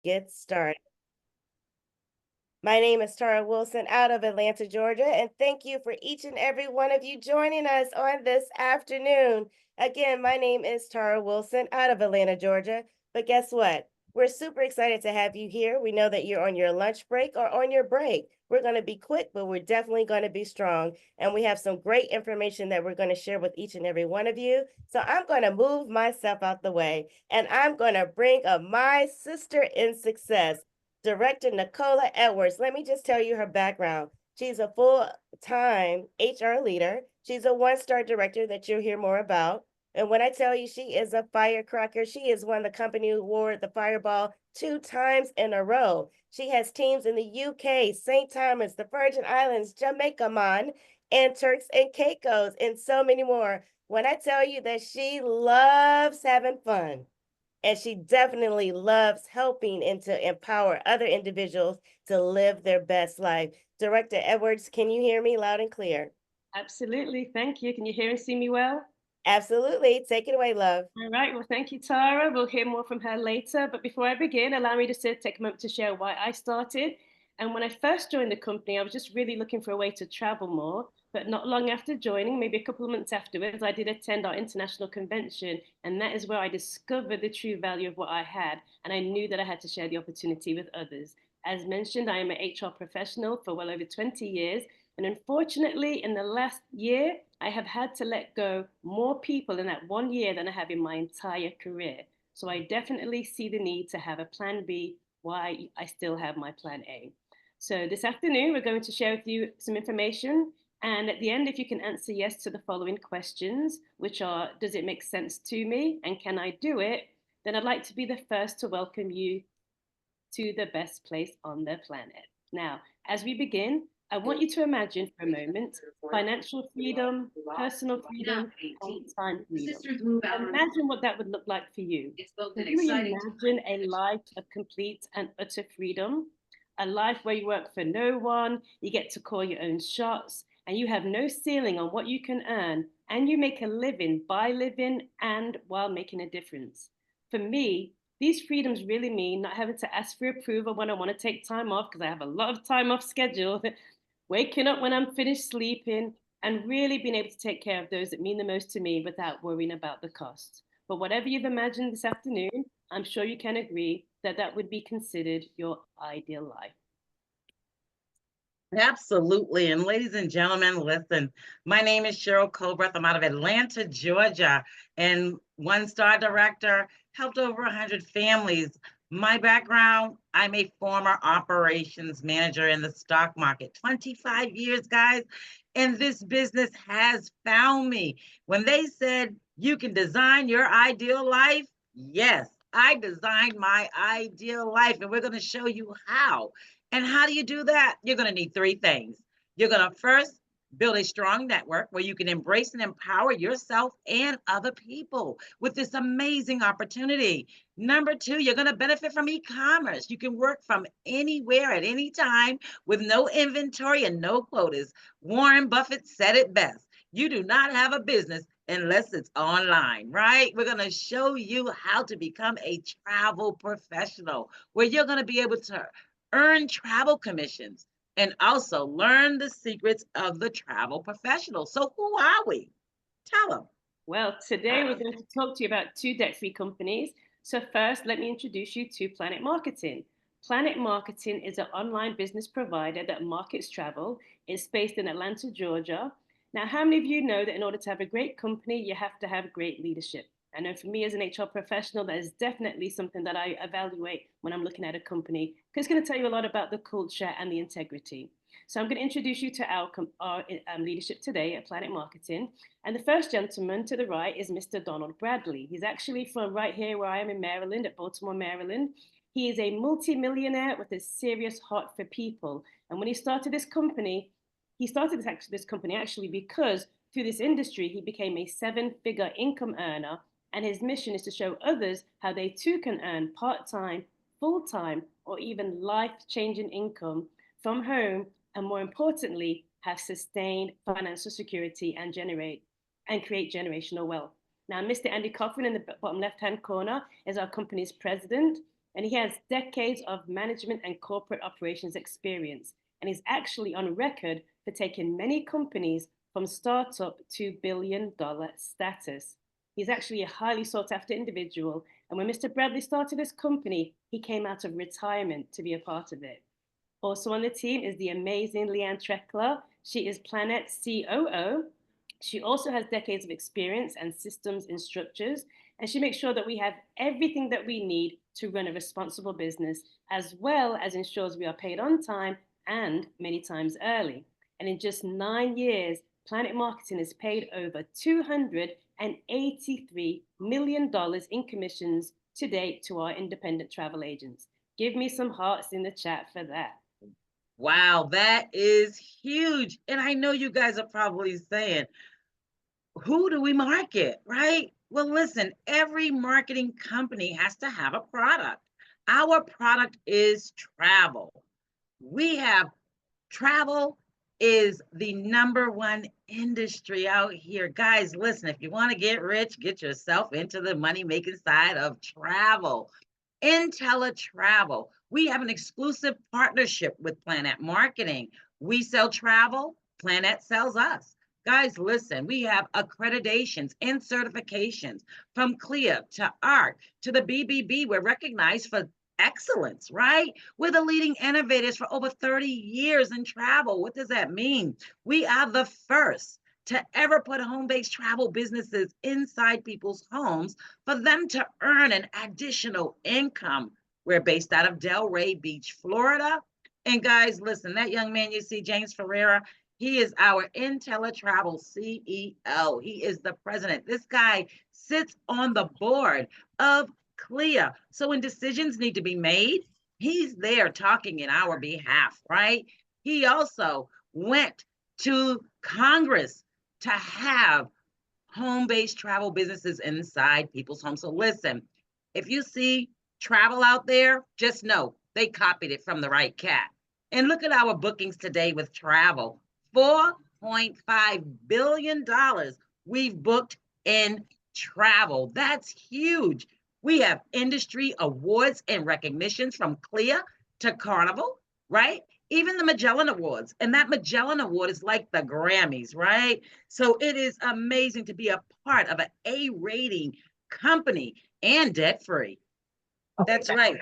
Get started. My name is Tara Wilson out of Atlanta, Georgia, and thank you for each and every one of you joining us on this afternoon. Again, my name is Tara Wilson out of Atlanta, Georgia. But guess what? We're super excited to have you here. We know that you're on your lunch break or on your break. We're going to be quick, but we're definitely going to be strong. And we have some great information that we're going to share with each and every one of you. So I'm going to move myself out the way and I'm going to bring up my sister in success. Director Nicola Edwards. Let me just tell you her background. She's a full-time HR leader. She's a one-star director that you'll hear more about. And when I tell you she is a firecracker, she has won the company award, the Fireball, 2 times in a row. She has teams in the UK, St. Thomas, the Virgin Islands, Jamaica, Man, and Turks and Caicos, and so many more. When I tell you that she loves having fun, and she definitely loves helping and to empower other individuals to live their best life. Director Edwards, can you hear me loud and clear? Absolutely. Thank you. Can you hear and see me well? Absolutely. Take it away, love. All right. Well, thank you, Tara. We'll hear more from her later. But before I begin, allow me just to take a moment to share why I started. And when I first joined the company, I was just really looking for a way to travel more. But not long after joining, maybe a couple of months afterwards, I did attend our international convention. And that is where I discovered the true value of what I had. And I knew that I had to share the opportunity with others. As mentioned, I am an HR professional for well over 20 years. And unfortunately, in the last year, I have had to let go more people in that 1 year than I have in my entire career. So I definitely see the need to have a plan B why I still have my plan A. So this afternoon, we're going to share with you some information. And at the end, if you can answer yes to the following questions, which are, does it make sense to me? And can I do it? Then I'd like to be the first to welcome you to the best place on the planet. Now, as we begin, I want you to imagine for a moment financial freedom, personal freedom, and time freedom. Imagine what that would look like for you. Can you imagine a life of complete and utter freedom? A life where you work for no one, you get to call your own shots, and you have no ceiling on what you can earn, and you make a living by living and while making a difference. For me, these freedoms really mean not having to ask for approval when I want to take time off because I have a lot of time off scheduled, waking up when I'm finished sleeping, and really being able to take care of those that mean the most to me without worrying about the cost. But whatever you've imagined this afternoon, I'm sure you can agree that that would be considered your ideal life. Absolutely. And ladies and gentlemen, listen, my name is Cheryl Culbreath. I'm out of Atlanta, Georgia, and one-star director, helped over 100 families. My background, I'm a former operations manager in the stock market, 25 years, guys. And this business has found me. When they said you can design your ideal life, yes, I designed my ideal life, and we're going to show you how. And how do you do that? You're going to need three things. You're going to first build a strong network where you can embrace and empower yourself and other people with this amazing opportunity. Number two, you're going to benefit from e-commerce. You can work from anywhere at any time with no inventory and no quotas. Warren Buffett said it best. You do not have a business unless it's online, right? We're going to show you how to become a travel professional where you're going to be able to earn travel commissions, and also learn the secrets of the travel professional. So, who are we? Tell them. Well, today we're going to talk to you about two debt free companies. So, first, let me introduce you to Planet Marketing. Planet Marketing is an online business provider that markets travel. It's based in Atlanta, Georgia. Now, how many of you know that in order to have a great company, you have to have great leadership? I know for me as an HR professional, that is definitely something that I evaluate when I'm looking at a company because it's going to tell you a lot about the culture and the integrity. So I'm going to introduce you to our leadership today at Planet Marketing. And the first gentleman to the right is Mr. Donald Bradley. He's actually from right here where I am in Maryland, at Baltimore, Maryland. He is a multimillionaire with a serious heart for people. And when he started this company, this company actually because through this industry, he became a seven-figure income earner. And his mission is to show others how they too can earn part-time, full-time, or even life-changing income from home, and more importantly, have sustained financial security and create generational wealth. Now, Mr. Andy Coffin in the bottom left-hand corner is our company's president. And he has decades of management and corporate operations experience. And he's actually on record for taking many companies from startup to billion-dollar status. He's actually a highly sought after individual. And when Mr. Bradley started his company, he came out of retirement to be a part of it. Also on the team is the amazing Leanne Treckler. She is Planet COO. She also has decades of experience and systems in structures, and she makes sure that we have everything that we need to run a responsible business, as well as ensures we are paid on time and many times early. And in just 9 years, Planet Marketing has paid over $283 million in commissions to date to our independent travel agents. Give me some hearts in the chat for that. Wow, that is huge. And I know you guys are probably saying, who do we market, right? Well, listen, every marketing company has to have a product. Our product is travel. We have travel is the number 1 industry out here. Guys, listen, if you want to get rich, get yourself into the money-making side of travel. IntelliTravel. We have an exclusive partnership with Planet Marketing. We sell travel, Planet sells us. Guys, listen, we have accreditations and certifications from CLIA to ARC to the BBB. We're recognized for excellence, right? We're the leading innovators for over 30 years in travel. What does that mean? We are the first to ever put home-based travel businesses inside people's homes for them to earn an additional income. We're based out of Delray Beach, Florida. And guys, listen, that young man you see, James Ferreira, he is our IntelliTravel CEO. He is the president. This guy sits on the board of CLIA. So when decisions need to be made, he's there talking in our behalf, right? He also went to Congress to have home-based travel businesses inside people's homes. So listen, if you see travel out there, just know they copied it from the right cat. And look at our bookings today with travel. $4.5 billion we've booked in travel. That's huge. We have industry awards and recognitions from CLIA to Carnival, right? Even the Magellan Awards. And that Magellan Award is like the Grammys, right? So it is amazing to be a part of an A rating company and debt free. That's right.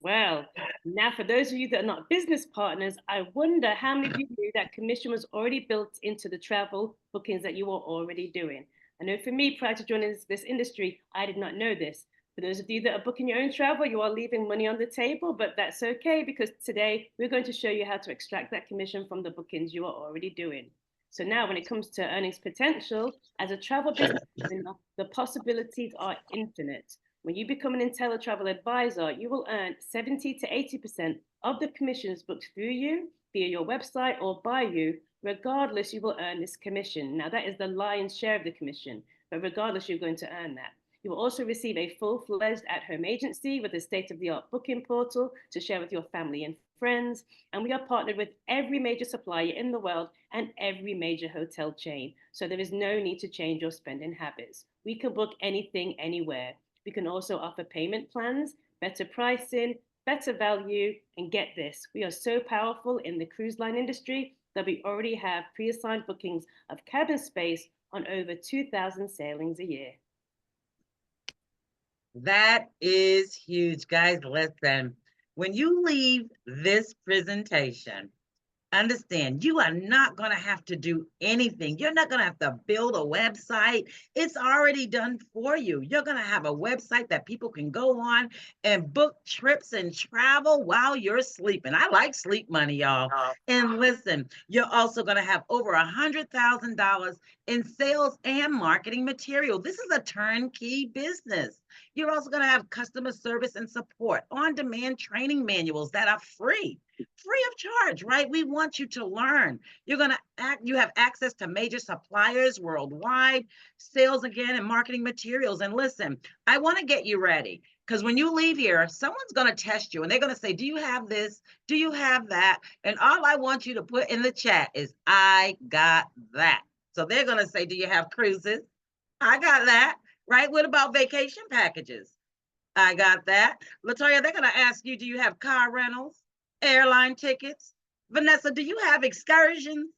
Well, now for those of you that are not business partners, I wonder how many of you knew that commission was already built into the travel bookings that you were already doing. I know for me, prior to joining this industry, I did not know this. For those of you that are booking your own travel, you are leaving money on the table, but that's okay because today we're going to show you how to extract that commission from the bookings you are already doing. So now when it comes to earnings potential, as a travel business owner, the possibilities are infinite. When you become an IntelliTravel advisor, you will earn 70 to 80% of the commissions booked through you via your website or by you. Regardless, you will earn this commission. Now, that is the lion's share of the commission, but regardless, you're going to earn that. You will also receive a full-fledged at-home agency with a state-of-the-art booking portal to share with your family and friends. And we are partnered with every major supplier in the world and every major hotel chain. So there is no need to change your spending habits. We can book anything, anywhere. We can also offer payment plans, better pricing, better value, and get this, we are so powerful in the cruise line industry that we already have pre-assigned bookings of cabin space on over 2,000 sailings a year. That is huge, guys. Listen, when you leave this presentation, understand you are not going to have to do anything. You're not going to have to build a website. It's already done for you. You're going to have a website that people can go on and book trips and travel while you're sleeping. I like sleep money, y'all. And listen, you're also going to have over $100,000 in sales and marketing material. This is a turnkey business. You're also going to have customer service and support, on-demand training manuals that are free of charge, right? We want you to learn. You have access to major suppliers worldwide, sales again, and marketing materials. And listen, I want to get you ready because when you leave here, someone's going to test you and they're going to say, do you have this? Do you have that? And all I want you to put in the chat is, I got that. So they're going to say, do you have cruises? I got that, right? What about vacation packages? I got that. Latoya, they're going to ask you, do you have car rentals, airline tickets? Vanessa, do you have excursions?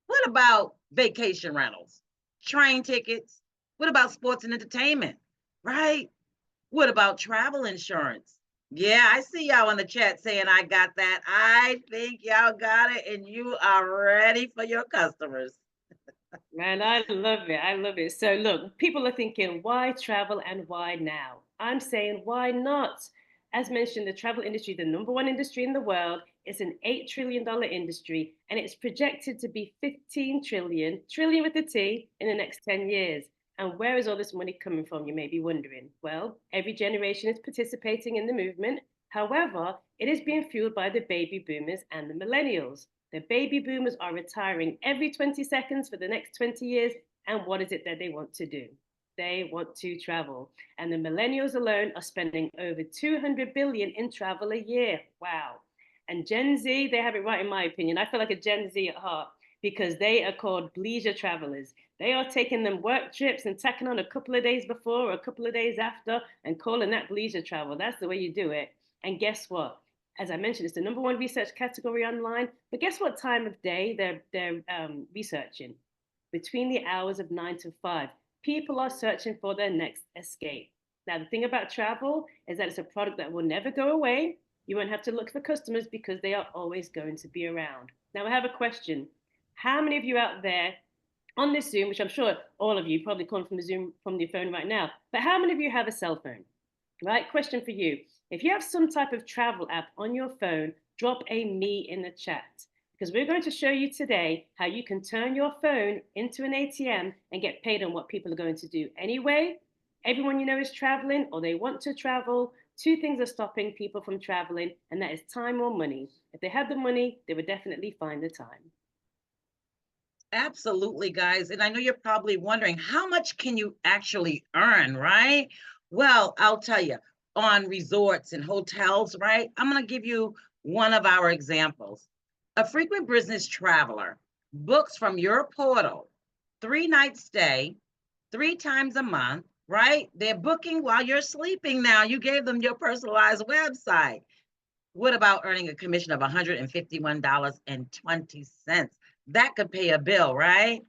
What about vacation rentals, train tickets? What about sports and entertainment? Right? What about travel insurance? Yeah, I see y'all in the chat saying I got that. I think y'all got it and you are ready for your customers. Man, I love it. I love it. So, look, people are thinking, why travel and why now? I'm saying, why not? As mentioned, the travel industry, the number one industry in the world, is an $8 trillion industry, and it's projected to be 15 trillion, trillion with a T, in the next 10 years. And where is all this money coming from? You may be wondering. Well, every generation is participating in the movement. However, it is being fueled by the baby boomers and the millennials. The baby boomers are retiring every 20 seconds for the next 20 years. And what is it that they want to do? They want to travel. And the millennials alone are spending over 200 billion in travel a year. Wow. And Gen Z, they have it right in my opinion. I feel like a Gen Z at heart because they are called leisure travelers. They are taking them work trips and tacking on a couple of days before or a couple of days after and calling that leisure travel. That's the way you do it. And guess what? As I mentioned, it's the number one research category online. But guess what time of day they're researching? Between the hours of 9 to 5. People are searching for their next escape. Now, the thing about travel is that it's a product that will never go away. You won't have to look for customers because they are always going to be around. Now, I have a question. How many of you out there on this Zoom, which I'm sure all of you probably calling from the Zoom from your phone right now, but how many of you have a cell phone? Right? Question for you. If you have some type of travel app on your phone, drop a me in the chat because we're going to show you today how you can turn your phone into an ATM and get paid on what people are going to do anyway. Everyone you know is traveling or they want to travel. Two things are stopping people from traveling, and that is time or money. If they had the money, they would definitely find the time. Absolutely, guys. And I know you're probably wondering how much can you actually earn, right? Well, I'll tell you, on resorts and hotels, right? I'm going to give you one of our examples. A frequent business traveler books from your portal 3 night stay 3 times a month, right? They're booking while you're sleeping now. You gave them your personalized website. What about earning a commission of $151.20? That could pay a bill, right?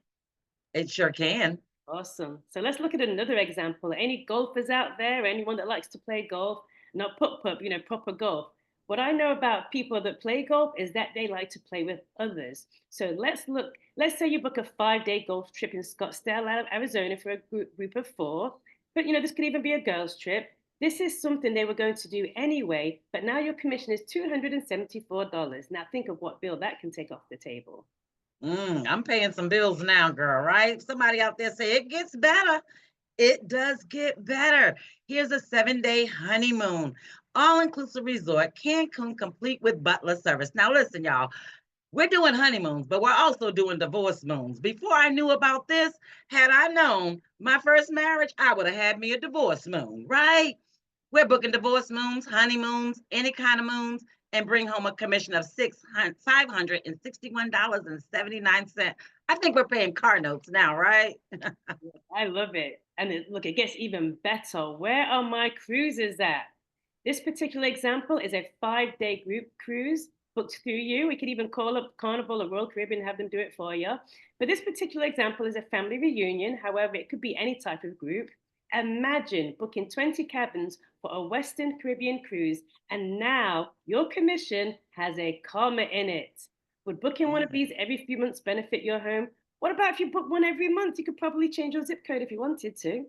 It sure can. Awesome. So let's look at another example. Any golfers out there, anyone that likes to play golf, not putt, proper golf. What I know about people that play golf is that they like to play with others. So let's look, let's say you book a 5 day golf trip in Scottsdale, Arizona for a group of four. But this could even be a girls' trip. This is something they were going to do anyway, but now your commission is $274. Now think of what bill that can take off the table. I'm paying some bills now, girl, right? Somebody out there say it gets better. It does get better. Here's a 7 day honeymoon, all-inclusive resort, Cancun, complete with butler service. Now, listen, y'all, we're doing honeymoons, but we're also doing divorce moons. Before I knew about this, had I known my first marriage, I would have had me a divorce moon, right? We're booking divorce moons, honeymoons, any kind of moons, and bring home a commission of $561.79. I think we're paying car notes now, right? I love it. And look, it gets even better. Where are my cruises at? This particular example is a 5 day group cruise booked through you. We could even call up Carnival or Royal Caribbean and have them do it for you. But this particular example is a family reunion. However, it could be any type of group. Imagine booking 20 cabins for a Western Caribbean cruise, and now your commission has a comma in it. Would booking one of these every few months benefit your home? What about if you book one every month? You could probably change your zip code if you wanted to.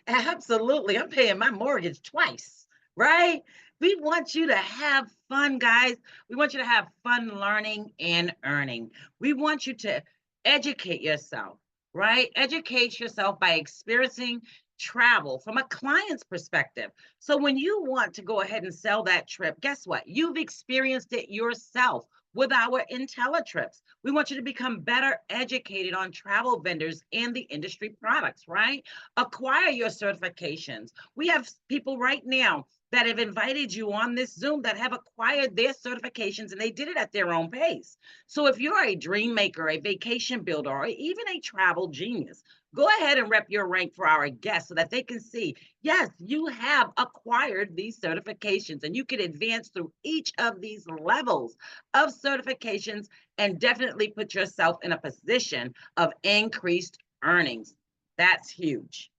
Absolutely. I'm paying my mortgage twice, right? We want you to have fun, guys. We want you to have fun learning and earning. We want you to educate yourself, right? Educate yourself by experiencing travel from a client's perspective. So when you want to go ahead and sell that trip, guess what? You've experienced it yourself with our IntelliTrips. We want you to become better educated on travel vendors and the industry products, right? Acquire your certifications. We have people right now that have invited you on this Zoom that have acquired their certifications, and they did it at their own pace. So if you're a dream maker, a vacation builder, or even a travel genius, go ahead and rep your rank for our guests so that they can see, yes, you have acquired these certifications and you can advance through each of these levels of certifications and definitely put yourself in a position of increased earnings. That's huge.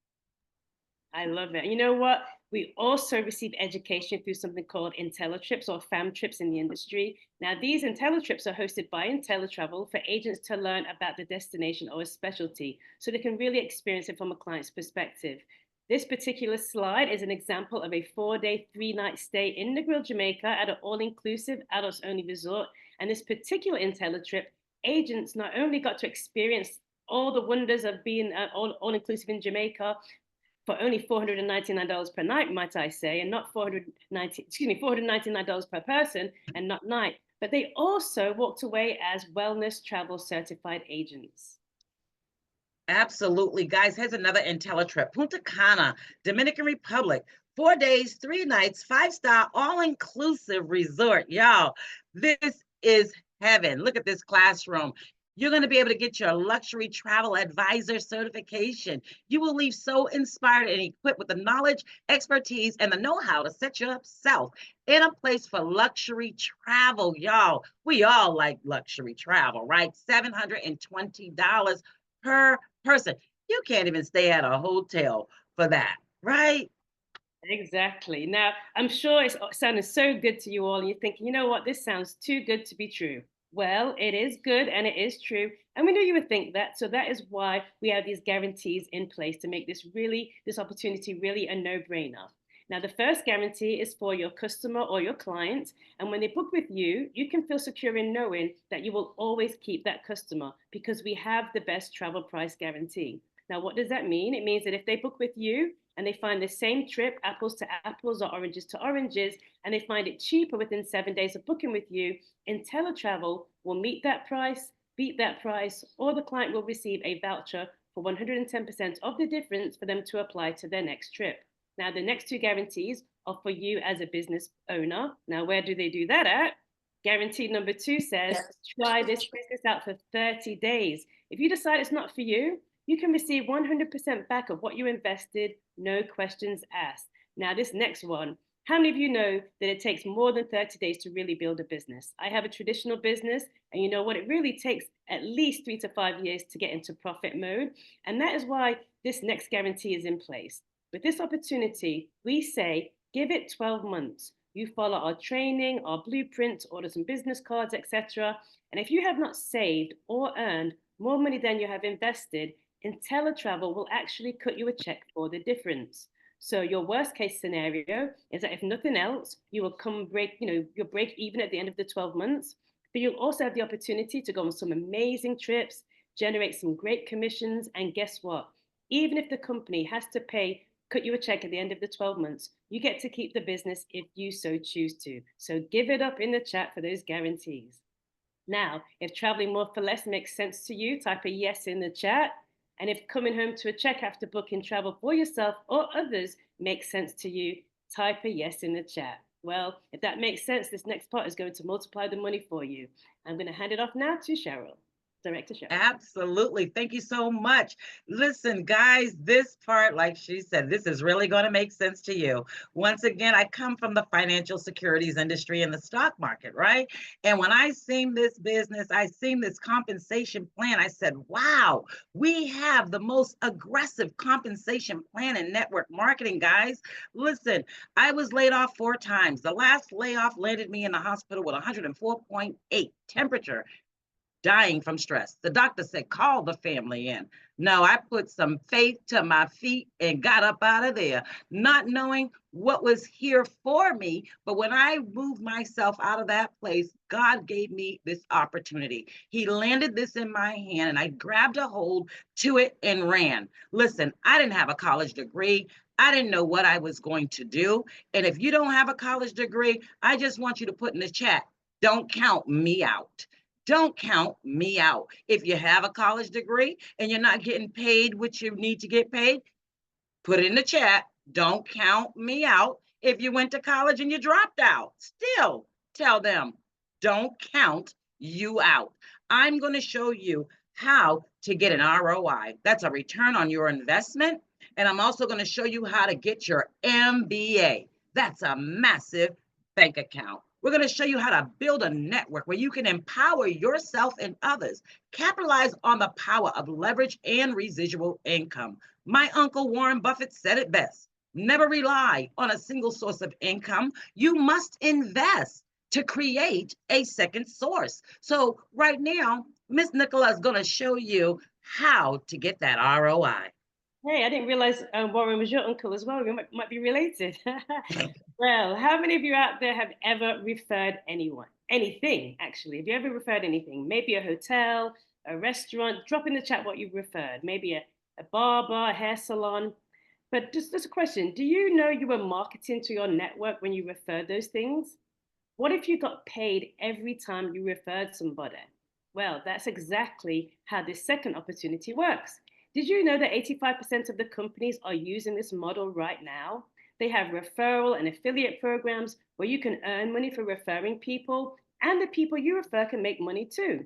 I love it. You know what? We also receive education through something called IntelliTrips or FAM trips in the industry. Now, these IntelliTrips are hosted by IntelliTravel for agents to learn about the destination or a specialty so they can really experience it from a client's perspective. This particular slide is an example of a 4-day, 3-night stay in Negril, Jamaica at an all inclusive, adults only resort. And this particular IntelliTrip, agents not only got to experience all the wonders of being all inclusive in Jamaica, for only $499 per night, might I say, and not $499 per person and not night. But they also walked away as wellness travel certified agents. Absolutely, guys. Here's another IntelliTrip. Punta Cana, Dominican Republic. 4 days, 3 nights, 5-star, all-inclusive resort. Y'all, this is heaven. Look at this classroom. You're going to be able to get your luxury travel advisor certification. You will leave so inspired and equipped with the knowledge, expertise, and the know-how to set yourself in a place for luxury travel. Y'all, we all like luxury travel, right? $720 per person. You can't even stay at a hotel for that, right? Exactly. Now, I'm sure it's sounding so good to you all, and you're thinking, you know what, this sounds too good to be true. Well, it is good and it is true. And we knew you would think that. So that is why we have these guarantees in place to make this opportunity really a no brainer. Now, the first guarantee is for your customer or your client. And when they book with you, you can feel secure in knowing that you will always keep that customer because we have the best travel price guarantee. Now, what does that mean? It means that if they book with you and they find the same trip, apples to apples or oranges to oranges, and they find it cheaper within 7 days of booking with you, IntelliTravel will meet that price, beat that price, or the client will receive a voucher for 110% of the difference for them to apply to their next trip. Now, the next two guarantees are for you as a business owner. Now, where do they do that at? Guarantee number 2 says, try this business out for 30 days. If you decide it's not for you, you can receive 100% back of what you invested, no questions asked. Now, this next one, how many of you know that it takes more than 30 days to really build a business? I have a traditional business, and you know what? It really takes at least 3 to 5 years to get into profit mode. And that is why this next guarantee is in place. With this opportunity, we say, give it 12 months. You follow our training, our blueprints, order some business cards, etc. And if you have not saved or earned more money than you have invested, IntelliTravel will actually cut you a check for the difference. So your worst case scenario is that if nothing else, you will you'll break even at the end of the 12 months, but you'll also have the opportunity to go on some amazing trips, generate some great commissions, and guess what? Even if the company has to cut you a check at the end of the 12 months, you get to keep the business if you so choose to. So give it up in the chat for those guarantees. Now, if traveling more for less makes sense to you, type a yes in the chat. And if coming home to a check after booking travel for yourself or others makes sense to you, type a yes in the chat. Well, if that makes sense, this next part is going to multiply the money for you. I'm going to hand it off now to Cheryl. Director Cheryl. Absolutely. Thank you so much. Listen, guys, this part, like she said, this is really going to make sense to you. Once again, I come from the financial securities industry and the stock market, right? And when I seen this business, I seen this compensation plan, I said, wow, we have the most aggressive compensation plan in network marketing, guys. Listen, I was laid off 4 times. The last layoff landed me in the hospital with 104.8 temperature, dying from stress. The doctor said, call the family in. No, I put some faith to my feet and got up out of there, not knowing what was here for me. But when I moved myself out of that place, God gave me this opportunity. He landed this in my hand and I grabbed a hold to it and ran. Listen, I didn't have a college degree. I didn't know what I was going to do. And if you don't have a college degree, I just want you to put in the chat, don't count me out. Don't count me out. If you have a college degree and you're not getting paid what you need to get paid, put it in the chat. Don't count me out. If you went to college and you dropped out, still tell them, don't count you out. I'm going to show you how to get an ROI. That's a return on your investment. And I'm also going to show you how to get your MBA. That's a massive bank account. We're going to show you how to build a network where you can empower yourself and others. Capitalize on the power of leverage and residual income. My uncle Warren Buffett said it best. Never rely on a single source of income. You must invest to create a second source. So right now, Miss Nicola is going to show you how to get that ROI. Hey, I didn't realize Warren was your uncle as well. We might be related. Well, how many of you out there have ever referred anyone? Anything, actually. Have you ever referred anything? Maybe a hotel, a restaurant? Drop in the chat what you've referred. Maybe a barber, a hair salon. But just a question. Do you know you were marketing to your network when you referred those things? What if you got paid every time you referred somebody? Well, that's exactly how this second opportunity works. Did you know that 85% of the companies are using this model right now? They have referral and affiliate programs where you can earn money for referring people, and the people you refer can make money too.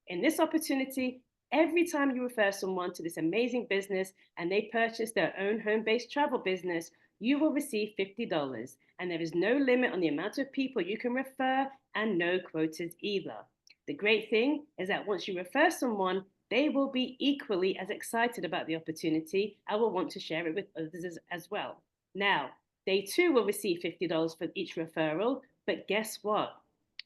In this opportunity, every time you refer someone to this amazing business and they purchase their own home based travel business, you will receive $50. And there is no limit on the amount of people you can refer and no quotas either. The great thing is that once you refer someone, they will be equally as excited about the opportunity and will want to share it with others as well. Now, they too will receive $50 for each referral, but guess what?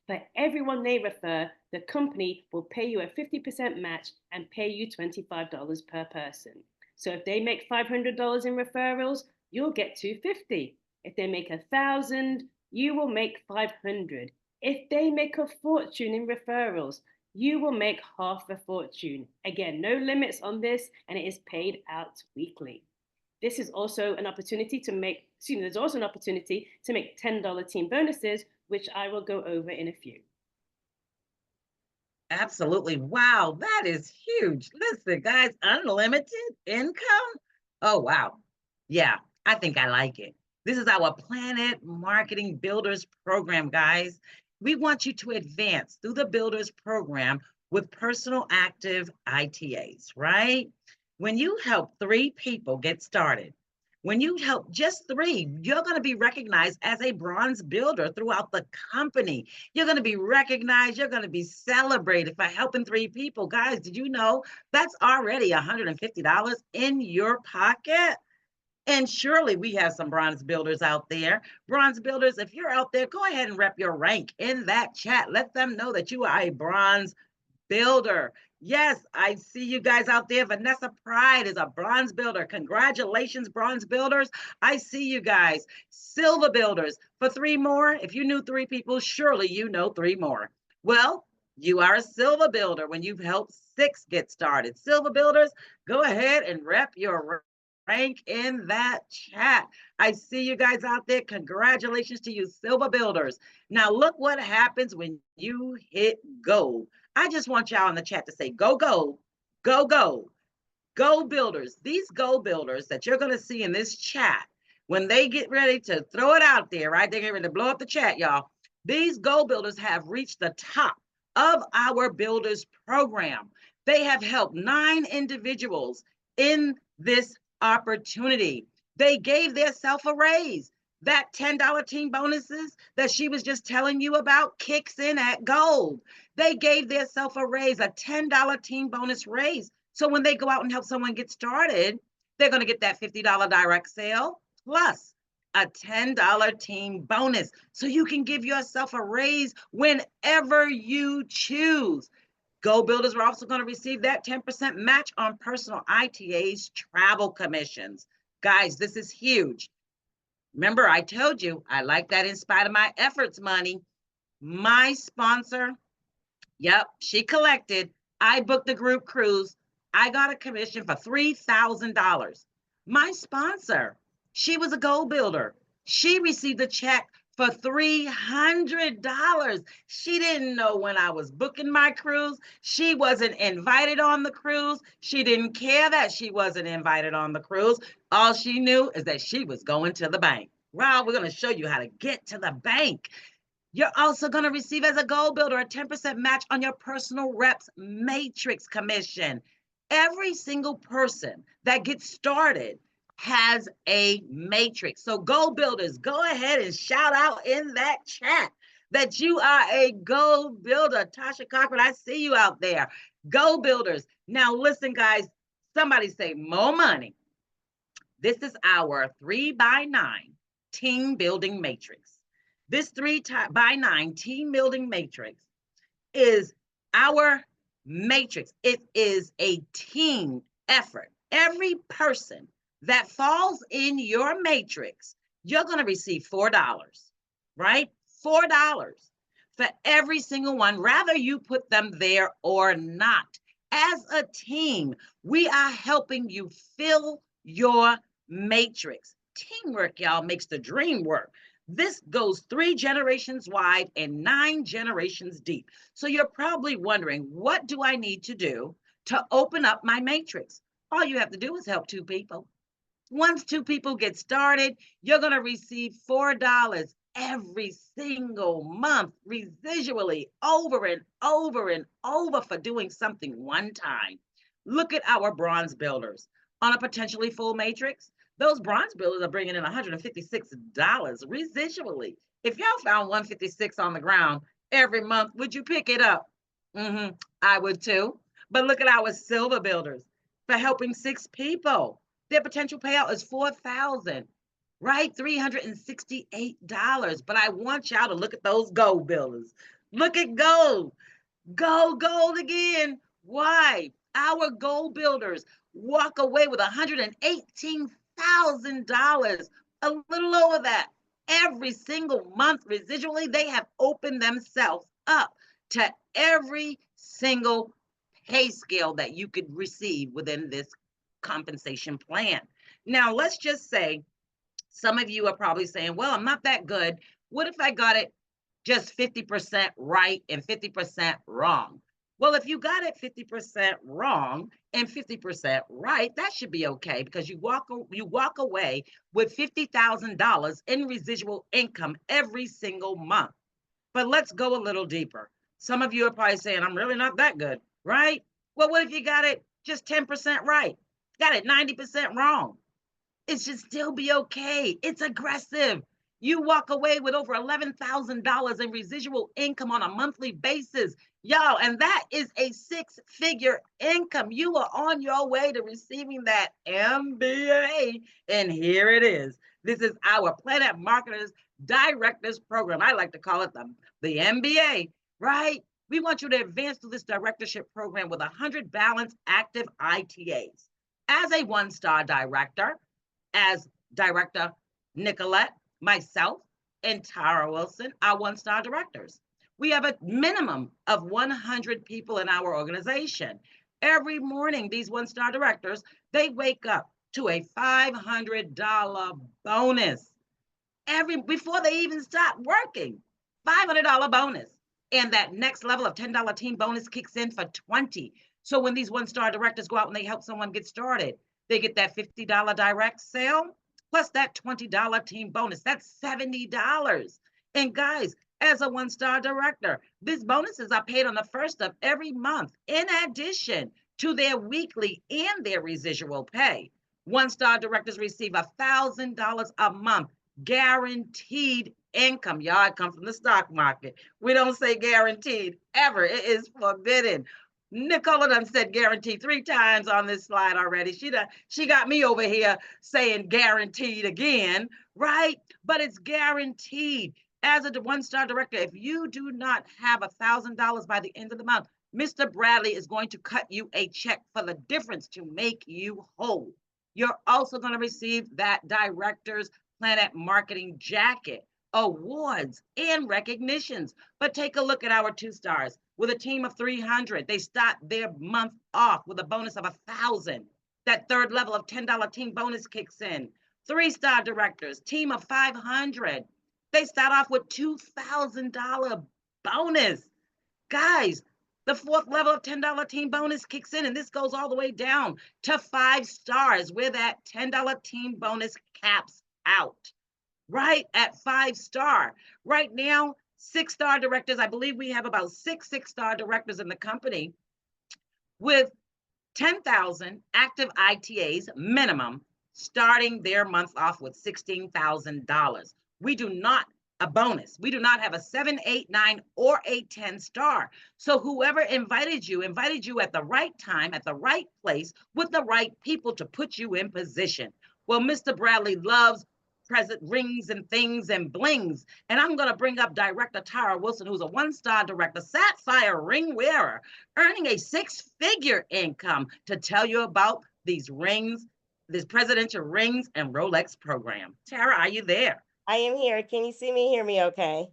For everyone they refer, the company will pay you a 50% match and pay you $25 per person. So if they make $500 in referrals, you'll get $250. If they make $1,000, you will make $500. If they make a fortune in referrals, you will make half a fortune. Again, no limits on this, and it is paid out weekly. This is also an opportunity to make, there's also an opportunity to make $10 team bonuses, which I will go over in a few. Absolutely. Wow, that is huge. Listen, guys, unlimited income. Oh, wow. Yeah, I think I like it. This is our Planet Marketing Builders program, guys. We want you to advance through the Builders program with personal active ITAs, right? When you help 3 people get started, when you help just 3, you're going to be recognized as a bronze builder throughout the company. You're going to be recognized. You're going to be celebrated for helping 3 people. Guys, did you know that's already $150 in your pocket? And surely we have some bronze builders out there. Bronze builders, if you're out there, go ahead and rep your rank in that chat. Let them know that you are a bronze builder. Yes, I see you guys out there. Vanessa Pride is a bronze builder. Congratulations, bronze builders. I see you guys. Silver builders. For 3 more, if you knew 3 people, surely you know 3 more. Well, you are a silver builder when you've helped 6 get started. Silver builders, go ahead and rep your rank in that chat. I see you guys out there. Congratulations to you, silver builders. Now, look what happens when you hit gold. I just want y'all in the chat to say, go, go, go, go, go builders. These go builders that you're going to see in this chat, when they get ready to throw it out there, right? They're getting ready to blow up the chat, y'all. These go builders have reached the top of our builders program. They have helped 9 individuals in this opportunity. They gave their self a raise. That $10 team bonuses that she was just telling you about kicks in at gold. They gave their self a raise, a $10 team bonus raise. So when they go out and help someone get started, they're going to get that $50 direct sale plus a $10 team bonus. So you can give yourself a raise whenever you choose. Go Builders are also going to receive that 10% match on personal ITA's travel commissions. Guys, this is huge. Remember, I told you, I like that in spite of my efforts money. My sponsor, yep, she collected. I booked a group cruise. I got a commission for $3,000. My sponsor, she was a goal builder. She received a check for $300. She didn't know when I was booking my cruise. She wasn't invited on the cruise. She didn't care that she wasn't invited on the cruise. All she knew is that she was going to the bank. Wow, we're going to show you how to get to the bank. You're also going to receive as a goal builder a 10% match on your personal reps matrix commission. Every single person that gets started has a matrix. So goal builders, go ahead and shout out in that chat that you are a goal builder. Tasha Cochran, I see you out there. Goal builders. Now listen, guys, somebody say more money. This is our 3x9 team building matrix. This 3x9 team building matrix is our matrix. It is a team effort. Every person that falls in your matrix, you're going to receive $4, right? $4 for every single one, rather you put them there or not. As a team, we are helping you fill your matrix. Teamwork, y'all, makes the dream work. This goes 3 generations wide and 9 generations deep. So you're probably wondering, what do I need to do to open up my matrix? All you have to do is help 2 people. Once 2 people get started, you're going to receive $4 every single month, residually, over and over and over for doing something one time. Look at our bronze builders on a potentially full matrix. Those bronze builders are bringing in $156 residually. If y'all found 156 on the ground every month, would you pick it up? I would too. But look at our silver builders for helping 6 people. Their potential payout is $4,000, right? $368. But I want y'all to look at those gold builders. Look at gold. Gold again. Why? Our gold builders walk away with $118,000, a little over that. Every single month, residually, they have opened themselves up to every single pay scale that you could receive within this compensation plan. Now, let's just say some of you are probably saying, well, I'm not that good. What if I got it just 50% right and 50% wrong? Well, if you got it 50% wrong and 50% right, that should be okay, because you walk away with $50,000 in residual income every single month. But let's go a little deeper. Some of you are probably saying, I'm really not that good, right? Well, what if you got it just 10% right? Got it 90% wrong? It should still be okay. It's aggressive. You walk away with over $11,000 in residual income on a monthly basis. Y'all, and that is a 6-figure income. You are on your way to receiving that MBA. And here it is. This is our Planet Marketers Directors Program. I like to call it the MBA, right? We want you to advance through this directorship program with 100 balanced active ITAs. As a 1-star director, as Director Nicola, myself, and Tara Wilson, our 1-star directors. We have a minimum of 100 people in our organization. Every morning, these 1-star directors, they wake up to a $500 bonus. Before they even start working, $500 bonus. And that next level of $10 team bonus kicks in for 20. So when these 1-star directors go out and they help someone get started, they get that $50 direct sale plus that $20 team bonus. That's $70. And guys, as a 1-star director, these bonuses are paid on the first of every month, in addition to their weekly and their residual pay. 1-star directors receive $1,000 a month guaranteed income. Y'all, come from the stock market. We don't say guaranteed ever. It is forbidden. Nicola done said guaranteed 3 times on this slide already. She got me over here saying guaranteed again, right? But it's guaranteed. As a 1-star director, if you do not have $1,000 by the end of the month, Mr. Bradley is going to cut you a check for the difference to make you whole. You're also going to receive that Director's Planet Marketing Jacket, awards, and recognitions. But take a look at our 2-stars. With a team of 300, they start their month off with a bonus of $1,000. That third level of $10 team bonus kicks in. 3-star directors, team of 500, they start off with $2,000 bonus. Guys, the 4th level of $10 team bonus kicks in, and this goes all the way down to 5 stars, where that $10 team bonus caps out. right at 5-star. Right now, 6-star directors, I believe we have about six-star directors in the company with 10,000 active ITAs minimum, starting their month off with $16,000. We do not a bonus. We do not have a 7, 8, 9, or a 10-star. So whoever invited you at the right time, at the right place, with the right people to put you in position. Well, Mr. Bradley loves present rings and things and blings. And I'm going to bring up director Tara Wilson, who's a 1-star director, sapphire ring wearer, earning a 6-figure income, to tell you about these rings, these presidential rings and Rolex program. Tara, are you there? I am here. Can you see me, hear me okay?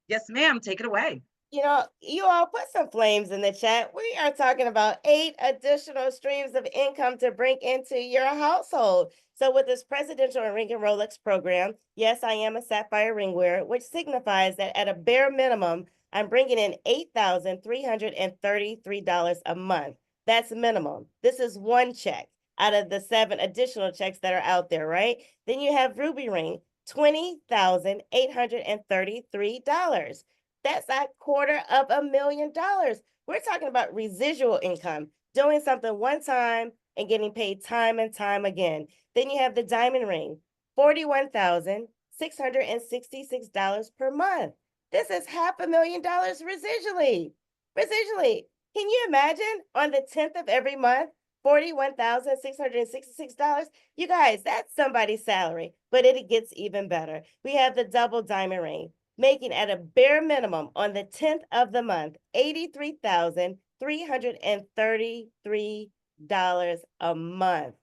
Yes, ma'am. Take it away. You all put some flames in the chat. We are talking about 8 additional streams of income to bring into your household. So with this presidential ring and Rolex program, yes, I am a sapphire ring wearer, which signifies that at a bare minimum, I'm bringing in $8,333 a month. That's minimum. This is one check out of the 7 additional checks that are out there, right? Then you have Ruby Ring, $20,833. That's a $250,000. We're talking about residual income, doing something one time and getting paid time and time again. Then you have the diamond ring, $41,666 per month. This is $500,000 residually. Residually. Can you imagine on the 10th of every month, $41,666? You guys, that's somebody's salary, but it gets even better. We have the double diamond ring, making at a bare minimum on the 10th of the month, $83,333 a month.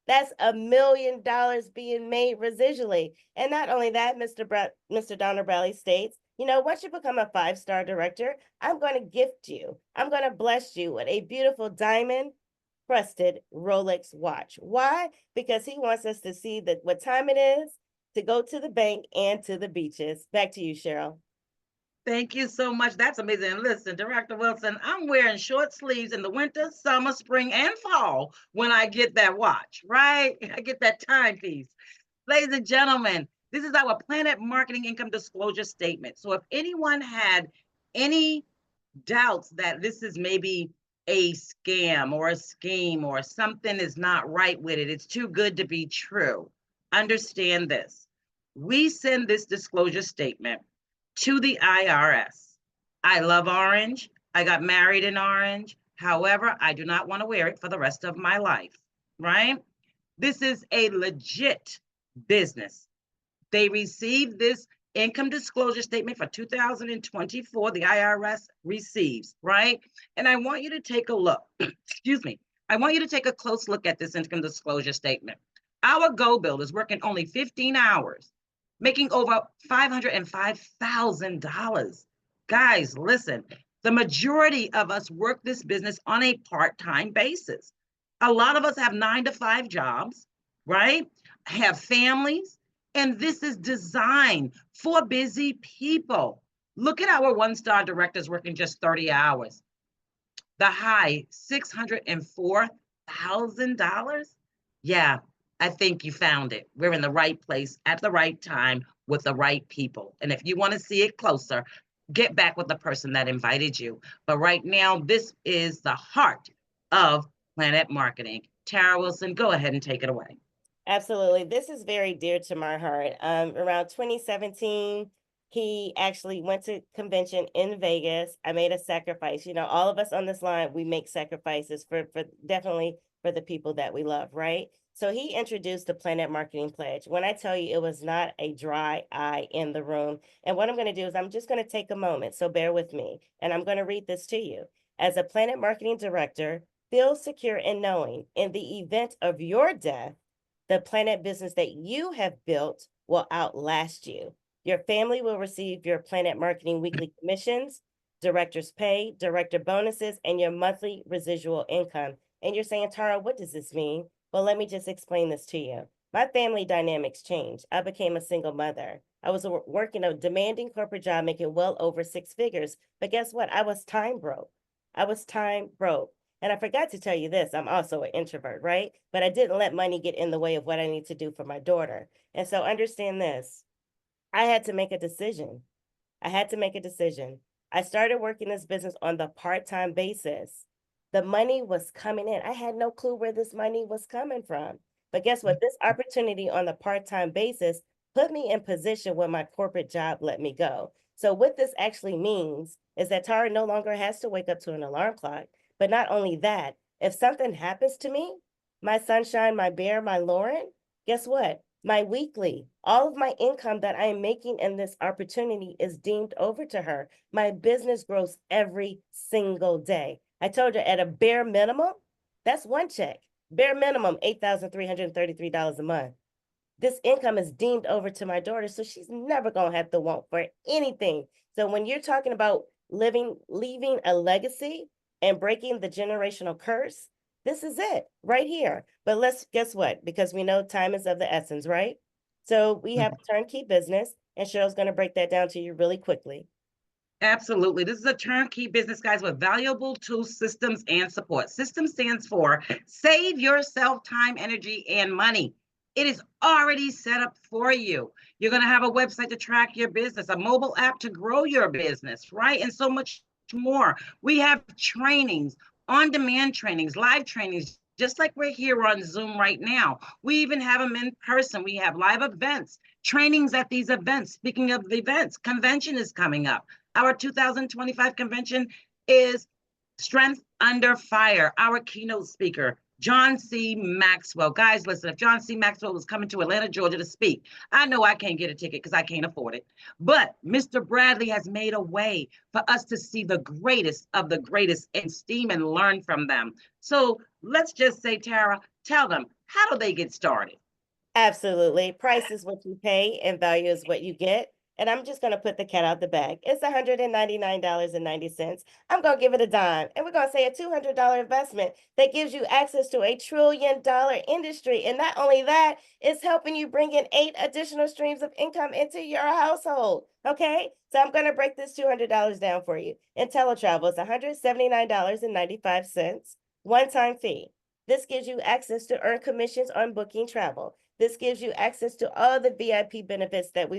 That's $1 million being made residually. And not only that, Mr. Donner Bradley states, once you become a 5-star director, I'm going to gift you, I'm going to bless you with a beautiful diamond crusted Rolex watch. Why? Because he wants us to see that what time it is, to go to the bank and to the beaches. Back to you, Cheryl. Thank you so much. That's amazing. And listen, Director Wilson, I'm wearing short sleeves in the winter, summer, spring, and fall when I get that watch, right? I get that timepiece. Ladies and gentlemen, this is our Planet Marketing Income Disclosure Statement. So if anyone had any doubts that this is maybe a scam or a scheme or something is not right with it, it's too good to be true, understand this. We send this disclosure statement to the IRS. I love orange. I got married in orange. However, I do not want to wear it for the rest of my life, right? This is a legit business. They received this income disclosure statement for 2024, the IRS receives, right? And I want you to take a look. Excuse me. I want you to take a close look at this income disclosure statement. Our Go Build is working only 15 hours, making over $505,000. Guys, listen, the majority of us work this business on a part-time basis. A lot of us have 9-to-5 jobs, right? Have families, and this is designed for busy people. Look at our 1-star directors working just 30 hours. The high, $604,000. Yeah, I think you found it. We're in the right place at the right time with the right people. And if you want to see it closer, get back with the person that invited you. But right now, this is the heart of Planet Marketing. Tara Wilson, go ahead and take it away. Absolutely. This is very dear to my heart. Around 2017, he actually went to convention in Vegas. I made a sacrifice. All of us on this line, we make sacrifices for definitely for the people that we love, right? So he introduced the Planet Marketing Pledge. When I tell you, it was not a dry eye in the room. And what I'm going to do is I'm just going to take a moment. So bear with me. And I'm going to read this to you. As a Planet Marketing Director, feel secure in knowing in the event of your death, the Planet business that you have built will outlast you. Your family will receive your Planet Marketing weekly commissions, director's pay, director bonuses, and your monthly residual income. And you're saying, Tara, what does this mean? Well, let me just explain this to you. My family dynamics changed. I became a single mother. I was working a demanding corporate job, making well over 6 figures. But guess what? I was time broke. And I forgot to tell you this, I'm also an introvert, right? But I didn't let money get in the way of what I need to do for my daughter. And so understand this. I had to make a decision. I had to make a decision. I started working this business on the part-time basis. The money was coming in. I had no clue where this money was coming from. But guess what? This opportunity on the part-time basis put me in position when my corporate job let me go. So what this actually means is that Tara no longer has to wake up to an alarm clock. But not only that, if something happens to me, my sunshine, my bear, my Lauren, guess what? My weekly, all of my income that I am making in this opportunity is deemed over to her. My business grows every single day. I told you at a bare minimum, that's one check. Bare minimum, $8,333 a month. This income is deemed over to my daughter, so she's never gonna have to want for anything. So when you're talking about leaving a legacy and breaking the generational curse, this is it right here. But let's guess what? Because we know time is of the essence, right? So we have a turnkey business, and Cheryl's gonna break that down to you really quickly. Absolutely. This is a turnkey business, guys, with valuable tools, systems, and support. System stands for save yourself time, energy, and money. It is already set up for you. You're going to have a website to track your business, a mobile app to grow your business, right? And so much more. We have trainings, on demand trainings, live trainings, just like we're here on Zoom right now. We even have them in person. We have live events, trainings at these events. Speaking of events, convention is coming up. Our 2025 convention is Strength Under Fire. Our keynote speaker, John C. Maxwell. Guys, listen, if John C. Maxwell was coming to Atlanta, Georgia to speak, I know I can't get a ticket because I can't afford it. But Mr. Bradley has made a way for us to see the greatest of the greatest and steam and learn from them. So let's just say, Tara, tell them, how do they get started? Absolutely. Price is what you pay and value is what you get. And I'm just going to put the cat out the bag. It's $199.90. I'm going to give it a dime. And we're going to say a $200 investment that gives you access to a $1 trillion industry. And not only that, it's helping you bring in 8 additional streams of income into your household. Okay. So I'm going to break this $200 down for you. In teletravel, it's $179.95, one-time fee. This gives you access to earn commissions on booking travel. This gives you access to all the VIP benefits that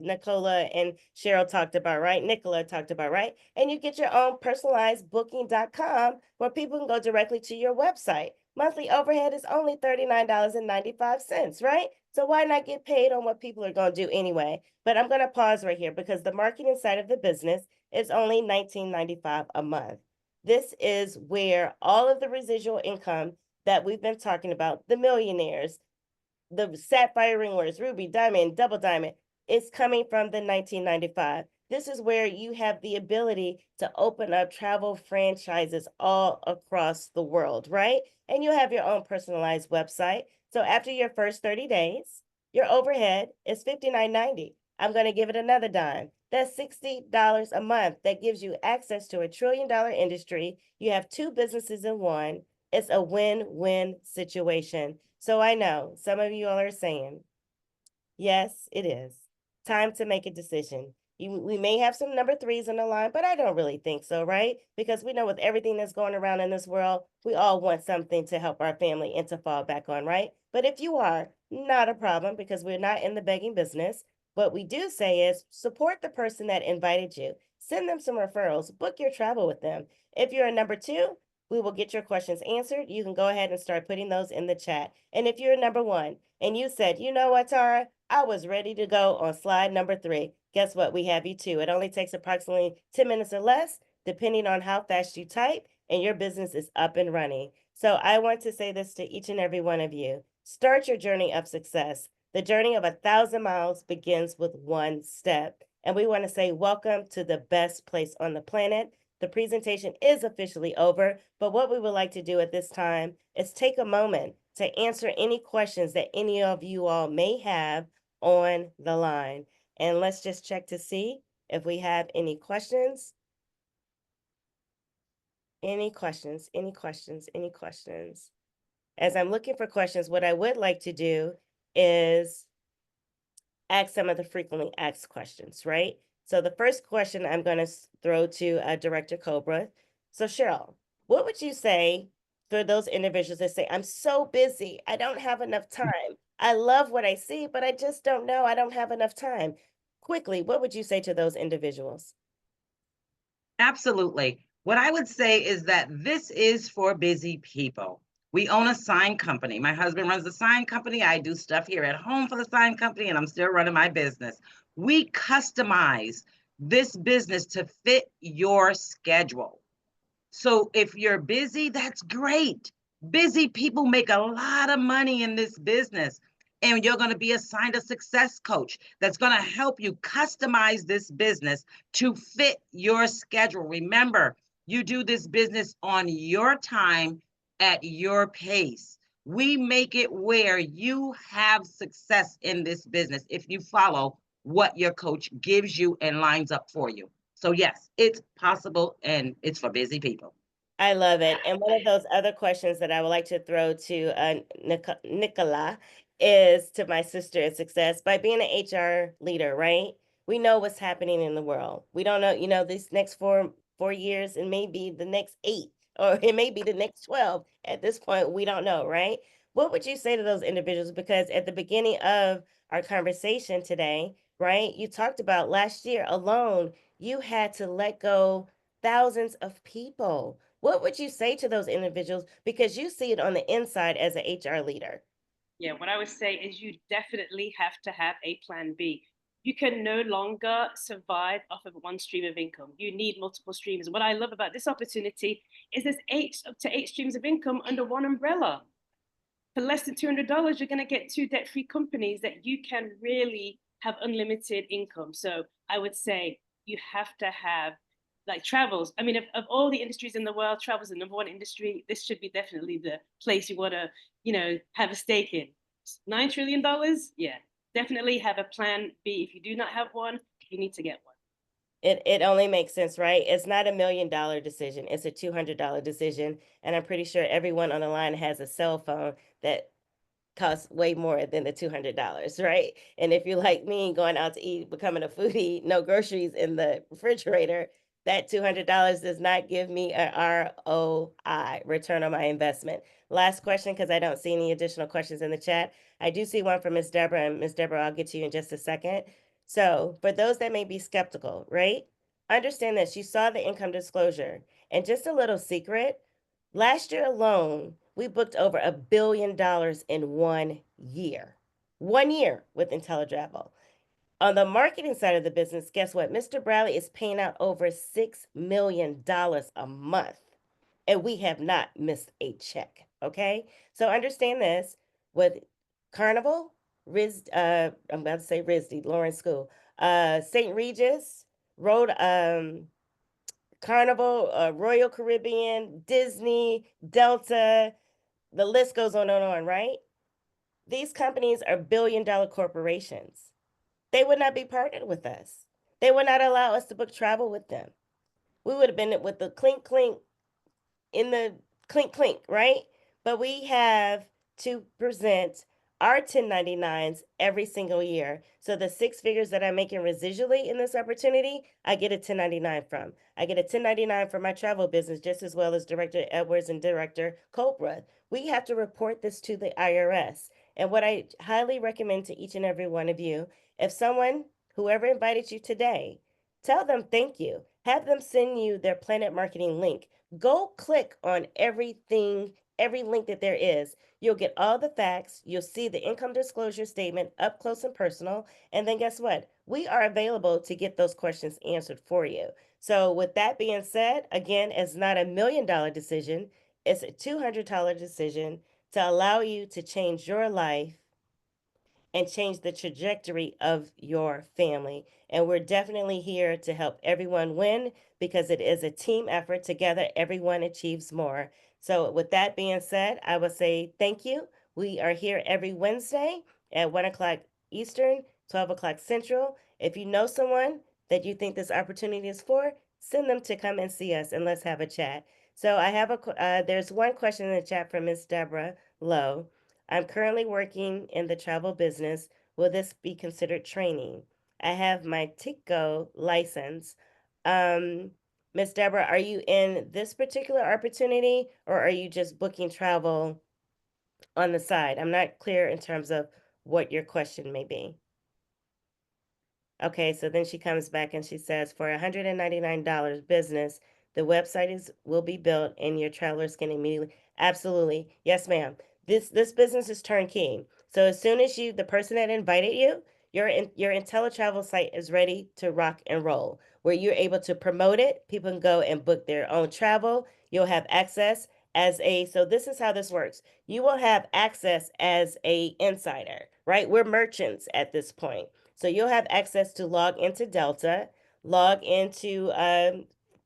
Nicola and Cheryl talked about, right? Nicola talked about, right? And you get your own personalized booking.com where people can go directly to your website. Monthly overhead is only $39.95, right? So why not get paid on what people are going to do anyway? But I'm going to pause right here because the marketing side of the business is only $19.95 a month. This is where all of the residual income that we've been talking about, the millionaires, the sapphire ring wears, ruby, diamond, double diamond, is coming from the 1995. This is where you have the ability to open up travel franchises all across the world, right? And you have your own personalized website. So after your first 30 days, your overhead is $59.90. I'm going to give it another dime. That's $60 a month. That gives you access to a $1 trillion industry. You have 2 businesses in one. It's a win-win situation. So I know some of you all are saying, yes, it is. Time to make a decision. We may have some number 3s on the line, but I don't really think so, right? Because we know with everything that's going around in this world, we all want something to help our family and to fall back on, right? But if you are, not a problem because we're not in the begging business. What we do say is support the person that invited you. Send them some referrals, book your travel with them. If you're a number 2, we will get your questions answered. You can go ahead and start putting those in the chat. And if you're a number 1 and you said, you know what, Tara, I was ready to go on slide number 3. Guess what? We have you too. It only takes approximately 10 minutes or less, depending on how fast you type, and your business is up and running. So I want to say this to each and every one of you. Start your journey of success. The journey of 1,000 miles begins with one step. And we want to say welcome to the best place on the planet. The presentation is officially over, but what we would like to do at this time is take a moment to answer any questions that any of you all may have on the line. And let's just check to see if we have any questions. Any questions, any questions, any questions? As I'm looking for questions, what I would like to do is ask some of the frequently asked questions, right? So the first question I'm going to throw to Director Culbreath. So Cheryl, what would you say for those individuals that say, I'm so busy, I don't have enough time. I love what I see, but I just don't know, I don't have enough time. quickly, what would you say to those individuals? Absolutely. What I would say is that this is for busy people. We own a sign company. My husband runs the sign company. I do stuff here at home for the sign company, and I'm still running my business. We customize this business to fit your schedule. So if you're busy, that's great. Busy people make a lot of money in this business. And you're going to be assigned a success coach that's going to help you customize this business to fit your schedule. Remember, you do this business on your time at your pace. We make it where you have success in this business if you follow what your coach gives you and lines up for you. So yes, it's possible and it's for busy people. I love it. And one of those other questions that I would like to throw to Nicola is to my sister at Success. By being an HR leader, right? We know what's happening in the world. We don't know, these next four years, and maybe the next 8, or it may be the next 12. At this point, we don't know, right? What would you say to those individuals? Because at the beginning of our conversation today, right, you talked about last year alone, you had to let go thousands of people. What would you say to those individuals? Because you see it on the inside as an HR leader. Yeah, what I would say is you definitely have to have a plan B. You can no longer survive off of one stream of income. You need multiple streams. What I love about this opportunity is there's up to eight streams of income under one umbrella. For less than $200, you're going to get two debt-free companies that you can really have unlimited income. So I would say you have to have like travels. I mean, of all the industries in the world, travel is the number one industry. This should be definitely the place you want to, have a stake in. $9 trillion, yeah, definitely have a plan B. If you do not have one, you need to get one. It only makes sense, right? It's not $1 million decision. It's a $200 decision. And I'm pretty sure everyone on the line has a cell phone that costs way more than the $200, right? And if you're like me, going out to eat, becoming a foodie, no groceries in the refrigerator, that $200 does not give me a ROI, return on my investment. Last question, because I don't see any additional questions in the chat. I do see one from Miss Deborah, and Miss Deborah, I'll get to you in just a second. So for those that may be skeptical, right? Understand that she saw the income disclosure. And just a little secret, last year alone, we booked over $1 billion in 1 year. 1 year with IntelliTravel. On the marketing side of the business, guess what? Mr. Bradley is paying out over $6 million a month, and we have not missed a check. Okay, so understand this with Carnival, I'm about to say RISD, Lawrence School, St. Regis, Road, Carnival, Royal Caribbean, Disney, Delta, the list goes on and on, right? These companies are billion-dollar corporations. They would not be partnered with us. They would not allow us to book travel with them. We would have been with the clink clink in the clink clink, right? But we have to present our 1099s every single year. So the 6 figures that I'm making residually in this opportunity, I get a 1099 from. I get a 1099 for my travel business just as well as Director Edwards and Director Culbreath. We have to report this to the IRS. And what I highly recommend to each and every one of you, if someone, whoever invited you today, tell them thank you. Have them send you their Planet Marketing link. Go click on everything, every link that there is. You'll get all the facts. You'll see the income disclosure statement up close and personal. And then guess what? We are available to get those questions answered for you. So, with that being said, again, it's not $1 million decision, it's a $200 decision to allow you to change your life and change the trajectory of your family. And we're definitely here to help everyone win because it is a team effort. Together, everyone achieves more. So, with that being said, I will say thank you. We are here every Wednesday at 1 o'clock Eastern, 12 o'clock Central. If you know someone that you think this opportunity is for, send them to come and see us and let's have a chat. So, there's one question in the chat from Miss Deborah Lowe. I'm currently working in the travel business. Will this be considered training? I have my TICO license. Um, Miss Deborah, are you in this particular opportunity or are you just booking travel on the side? I'm not clear in terms of what your question may be. Okay, so then she comes back and she says, for $199 business, the website will be built and your travelers can immediately. Absolutely. Yes, ma'am. This business is turnkey. So as soon as the person that invited you, your IntelliTravel site is ready to rock and roll, where you're able to promote it. People can go and book their own travel. You'll have access so this is how this works. You will have access as a insider, right? We're merchants at this point. So you'll have access to log into Delta, log into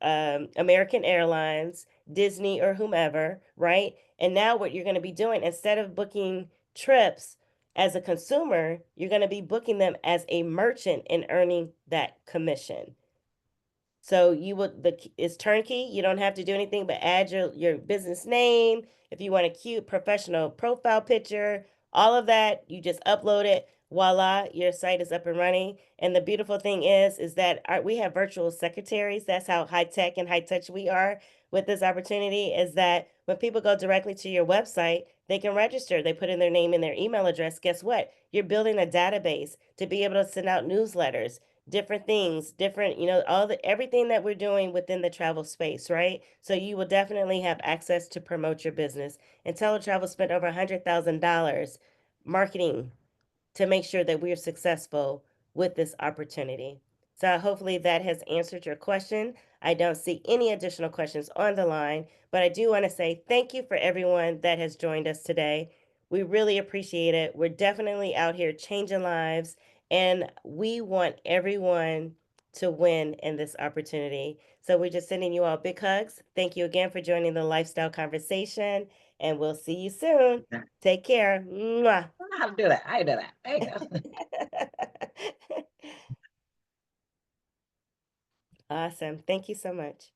American Airlines, Disney, or whomever, right? And now what you're going to be doing, instead of booking trips as a consumer, you're going to be booking them as a merchant and earning that commission. So it's turnkey. You don't have to do anything but add your business name. If you want a cute professional profile picture, all of that, you just upload it. Voila, your site is up and running. And the beautiful thing is that we have virtual secretaries. That's how high tech and high touch we are with this opportunity. Is that when people go directly to your website, they can register. They put in their name and their email address. Guess what? You're building a database to be able to send out newsletters, different things, different, everything that we're doing within the travel space, right? So you will definitely have access to promote your business. IntelliTravel spent over $100,000 marketing to make sure that we're successful with this opportunity. So hopefully that has answered your question. I don't see any additional questions on the line, but I do want to say thank you for everyone that has joined us today. We really appreciate it. We're definitely out here changing lives, and we want everyone to win in this opportunity. So we're just sending you all big hugs. Thank you again for joining the Lifestyle Conversation, and we'll see you soon. Yeah. Take care. Mwah. I don't know how to do that. I do that. There you go. Awesome. Thank you so much.